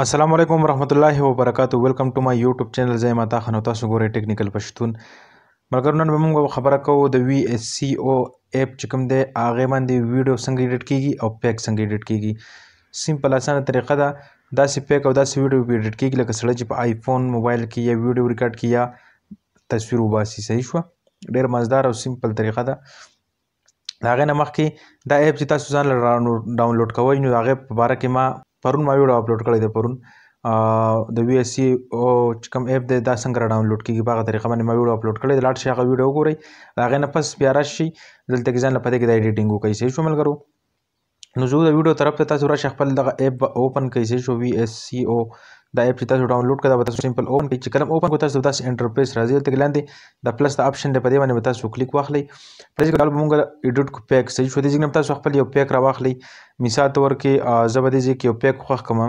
السلام علیکم ورحمت الله وبرکاتہ. ویلکم ټو مای یوټیوب چینل. زه یم عطا خان او تاسو ګورئ ټیکنیکل پښتون. ملګرو نن به موږ خبره کوو د وی اس سی او اپ چې کوم دی هغې باندې ویډیو څنګه ایډیټ کیږي او پیک څنګه ایډیټ کیږي. سمپل اسانه طریقه ده. داسې پیک او داسې ویډیو ایډیټ کیږي لکه سړی چې په آیفون موبایل کې یا ویډیو ریکارډ کړي یا تصویر وباسي. صحیح شوه. ډېر مزدار او سمپل طریقه ده. د هغې نه مخکې دا اپ چې تاسو ځان له ډاونلوډ کوئ نو د هغې په باره کې ما پرون ویډیو اپلوډ کړی دی. پرون د وی اس سی او چې کوم اپ دی دا څنګه را ډاونلوډ کیږي په هغه طریقه باندې ما ویډیو اپلوډ کړی دی. لاړ شئ هغه ویډیو وګورئ. د هغې نه پس بیا راشئ دلته کې ځان له پدې کې د ایډیټینګ وکړئ. صحیح شو ملګرو. نو زه د ویډیو طرف ته تاسو راشئ خپل دغه اپ اوپن کړئ. صحیح شو. وی اس سی او دا اپ چې تاسو ډاونلوډ کړه دا به تاسو سمپل اوپن کړئ. چې کله اوپن کړو تاسو داسې انټرفیس راځي. دلته کې لاندې د پلس د اپشن دی په دې باندې به تاسو کلیک واخلئ. په دې کې به موږ ایډیټ کو پیک. صحیح شو. دې ځای کې تاسو خپل یو پیک را واخلئ. مثال تور کې زه به دې ځای کې یو پیک خوښ کړم.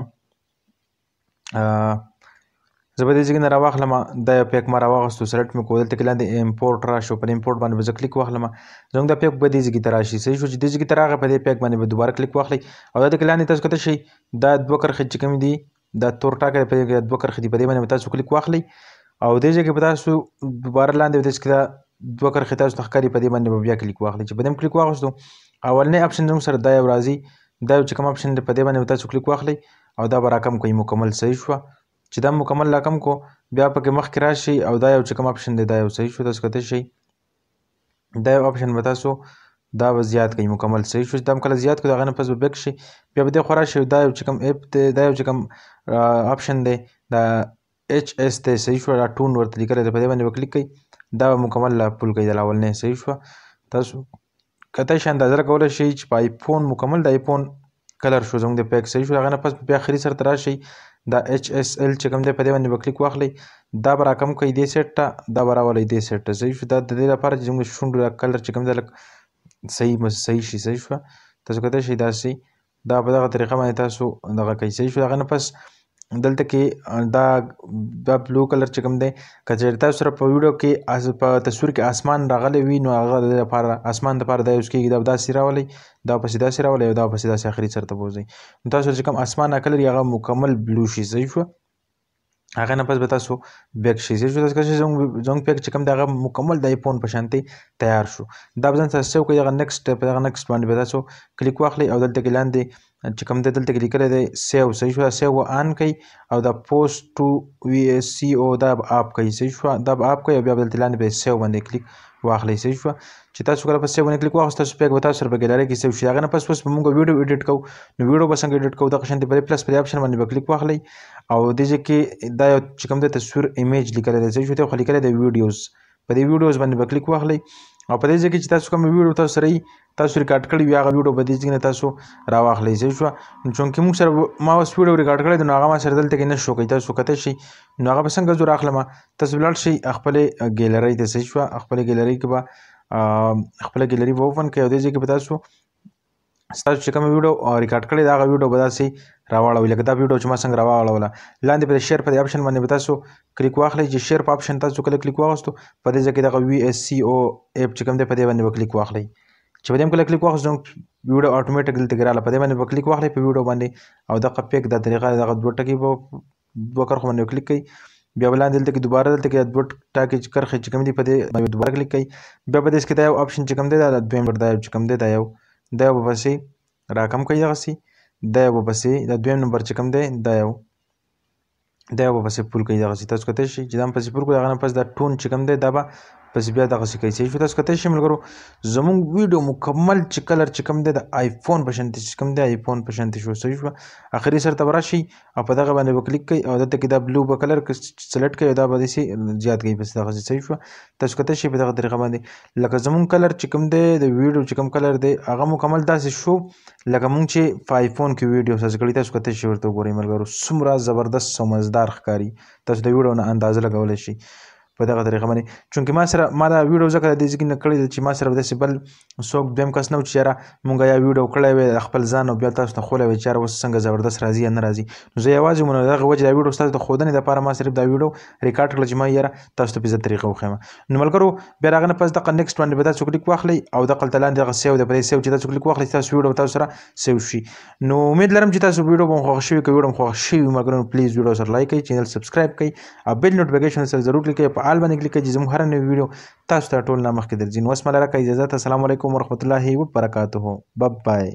زه به دې ځای کې نه راواخلم. دا یو پیک ما راواخیستو سلیکټ مې کړو. دلته کې لاندې امپورټ راشو. پر امپورټ باندې به زه کلیک واخلم. زموږ دا پیک به دې ځای کې ته راشي. صحیح شو. چې دې ځای کې ته راغی په دې پیک باندې به دوباره کلیک واخلئ او دلته کې لاندې تاسو کته شئ دا دوه کرښې چې کومې دي دا تور ټاکه دی په دې کې دوه کرښې دي په دې باندې به تاسو کلیک واخلئ او دې ځای کې به تاسو دوباره لاندې به داسې کې دا دوه کرښې تاسو ته ښکاري په دې باندې به بیا کلیک واخلئ. چې په دې هم کلیک واخیستو اولنی اپشن زموږ سره دا یو راځي. دا یو چې کوم اپشن دی په دې باندې به تاسو کلیک واخلئ او دا به راکم کوئ مکمل. صحیح شوه. چې دا مکمل راکم کو بیا پکې مخکې راشئ او دا یو چې کوم اپشن دی دا یو. صحیح شو. تاسو کته شئ دا یو اپشن به تاسو دا به زیات کوئ مکمل. صحیح شو. چې دا هم کله زیات کړو د هغې نه پس به بیک شئ بیا به دې خوا راشئ. دا یو چې کوم اپ دی دا یو چې کوم اپشن دی دا ایچ اس دی. صحیح شو. دا ټون ورته لیکلی دی په دې باندې به کلیک کوئ. دا به مکمل پول کوئ د اولنی. صحیح شوه. تاسو کته شئ اندازه کولی شئ چې په آیفون مکمل د آیفون کلر شو زموږ د پیک. صحیح شو. هغې نه پس بیا آخري سر ته راشئ. دا ایچ اس ال چې کوم دی په دې باندې به کلیک واخلئ. دا به راکم کوئ دې سیټ ته دا به راولئ دې سیټ ته. صحیح شو. دا د دې لپاره چې زموږ شونډو کلر چې کوم دی لږ صحیح شي. صحیح شوه. تاسو کته شئ داسې دا په دغه طریقه باندې تاسو دغه کوئ. صحیح شو. هغې نه پس دلته کې دا بلو کلر چې کوم دی که چېرې تاسو سره په ویډیو کې په تصویر کې اسمان راغلی وي نو هغه د دې لپاره اسمان دپاره دا یوز کېږي. دا به داسې راولئ دا پسې داسې راولئ او دا پسې داسې آخري سر ته بوځئ. نو تاسو چې کوم اسمان کلر وي هغه مکمل بلو شي. صحیح شوه. هغې نه پس به تاسو بیک شئ. صحیح شو. تاسو کله زموږ پیک چې کوم دی هغه مکمل د آیفون په شانتې تیار شو. دا به ځان سره سیو کړئ. دغه نیکسټ په دغه نیکسټ باندې به تاسو کلیک واخلئ او دلته کې لاندې چې کوم دی دلته کې لیکلی دی سیو. صحیح شو. سیو به آن کړئ او دا پوسټ ټو وی اس سی او دا به آپ کړئ. صحیح شوه. دا به آپ کړئ او بیا به دلته لاندې به سیو باندې کلیک واخلئ. صحیح شوه. چې تاسو کله په سیو باندې کلیک واخیست تاسو پیک به تاسو سره په ګیلرۍ کې سیو شي. هغې نه پس اوس به موږ ویډیو ایډیټ کوو. نو ویډیو به څنګه ایډیټ کوو دغه شانتې په دې پلس په دې اپشن باندې به کلیک واخلئ او دې ځای کې دا یو چې کوم دی تصویر ایمیج لیکلی دی. صحیح شو. دی خو لیکلی دی ویډیوز. په دې ویډیوز باندې به کلیک واخلئ او په دې ځای کې چې تاسو کوم ویډیو تاسو سره تاسو ریکارډ کړي وي هغه ویډیو به دې ځای نه تاسو راواخلئ. صحیح شوه. چونکې موږ سره ما اوس ویډیو ریکارډ کړی دی نو هغه ما سره دلته کې نه شو کوي. تاسو کته شئ نو هغه به څنګه زه راخلم. تاسو لاړ شئ خپلې ګیلرۍ ته. صحیح شوه. خپلې ګیلرۍ کې به خپله ګیلري به اوپن کړئ او دې ځای کې به تاسو ستاسو چې کومه ویډیو ریکارډ کړې ده هغه ویډیو به داسې راواړوئ لکه دا ویډیو چې ما څنګه راواړوله. لاندې به د شیر په دې اپشن باندې به تاسو کلیک واخلئ. چې شیر په اپشن تاسو کله کلیک واخیستو په دې ځای کې دغه وی اس سی او اپ چې کوم دی په دې باندې به کلیک واخلئ. چې په دې هم کله کلیک واخیستو ویډیو اټومیټیک دلته کې راغله په دې باندې به کلیک واخلئ په ویډیو باندې او دغه پیک دا طریقه دغه دوه ټکي به دوه کرښو باندې کلیک کړئ. بیا به لاندې دلته کې دوباره دلته کې دوه ټاکې کرښې چې کوم دي په دې باندې دوباره کلیک کړئ. بیا به داسې کې دا یو اپشن چې کوم دی دا دویم دا یو چې کوم دی دا یو به پسې راکم کوئ دغسې دا یو به پسې دا دویم نمبر چې کوم دی دا یو به پسې پول کوئ دغسې. تاسو کتی شئ چې دا هم پسې پول کړو. هغه نه پس دا ټون چې کوم دی دا به پسې بیا دغسې کوئ. صحیح شو. تاسو کتی شئ ملګرو زموږ ویډیو مکمل چې کلر چې کوم دی د آیفون په شانتې چې کوم دی آیفون په شانتې شو. صحیح شوه. آخري سر ته به راشئ او په دغه باندې به کلیک کوئ او دلته کې دا بلو به کلر سلیکټ کوئ او دا به داسې زیات کوئ پسې دغسې. صحیح شوه. تاسو کتی شئ په دغه طریقه باندې لکه زموږ کلر چې کوم دی د ویډیو چې کوم کلر دی هغه مکمل داسې شو لکه موږ چې په آیفون کې ویډیو سرچ کړي. تاسو کتی شئ ورته وګورئ ملګرو څومره زبردست او مزدار ښکاري. تاسو د ویډیو نه اندازه لګولی شئ. په دغه طریقه باندې چونکې ما دا ویډیو ځکه د دې ځای نه کړی چې ما سره داسې بل څوک دویم کس نه و چې یاره مونږ یا ویډیو کړی وی خپل ځان او بیا تاسو ته ښولی وی چې یاره اوس څنګه زبردست راځي یا نه راځي نو زه یوازې مو دغه وجې دا ویډیو ستاسو د ښودنې دپاره ما صرف دا ویډیو ریکارډ کړله چې ما یاره تاسو ته په عزت طریقه وښیم نو ملګرو بیا د هغه نه پس دغه نیکسټ باندې به تاسو کلیک واخلئ او دغه هلته لاندې دغه سیو دی په دې سیو چې تاسو کلیک واخلئ ستاسو ویډیو تاسو سره سیو شي نو امید لرم چې تاسو ویډیو به مو خوښ شوي که ویډیو مو خوښ شوي وي ملګرو پلیز ویډیو سره لایک کړئ چینل سبسکرایب کړئ او بیل نوټیفیکیشن سره ضرور کلیک کړئ په آل باندې کلیک کړئ چې زموږ هره نوې ویډیو تاسو ته ټول نه مخکې درځي نو اوس مله راکړه اجازه ته السلام علیکم ورحمت الله وبرکاتہ بای